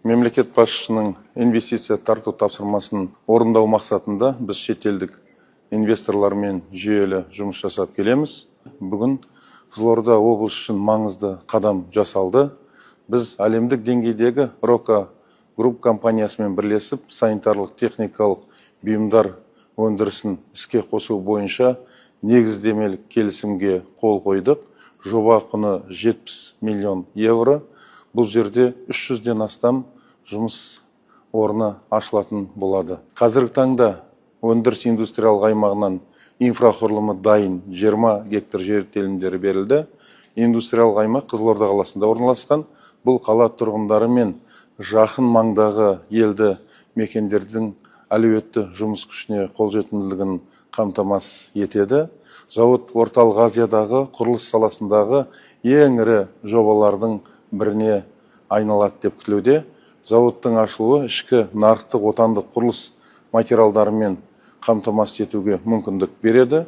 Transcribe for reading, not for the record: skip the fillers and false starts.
Мемлекет басшысының инвестиция тарту тапсырмасын орындау мақсатында біз шетелдік инвесторлармен жүйелі жұмыс жасап келеміз. Бүгін Қызылорда облысы үшін маңызды қадам жасалды. Біз әлемдік деңгейдегі Рока Груп компаниясымен бірлесіп санитарлық техникалық бұйымдар өндірісін іске қосу бойынша негіздемелік келісімге қол қойдық. Жоба құны 70 миллион евро. Бұл жерде 300-ден астам жұмыс орны ашылатын болады. Қазіргі таңда өндіріс индустриялық аймағынан инфрақұрылымы дайын 20 гектар жер телімдері берілді. Индустриялық аймақ Қызылорда қаласында орналасқан. Бұл қала тұрғындары мен жақын маңдағы елді мекендердің әлеуетті жұмыс күшіне қолжетімділігін қамтамасыз етеді. Зауыт орталық Азиядағы құрылыс саласындағы ең ірі жобалардың біріне айналады деп күтілуде. Зауыттың ашылуы ішкі нарықтық отандық құрылыс материалдарымен қамтамасыз етуге мүмкіндік береді.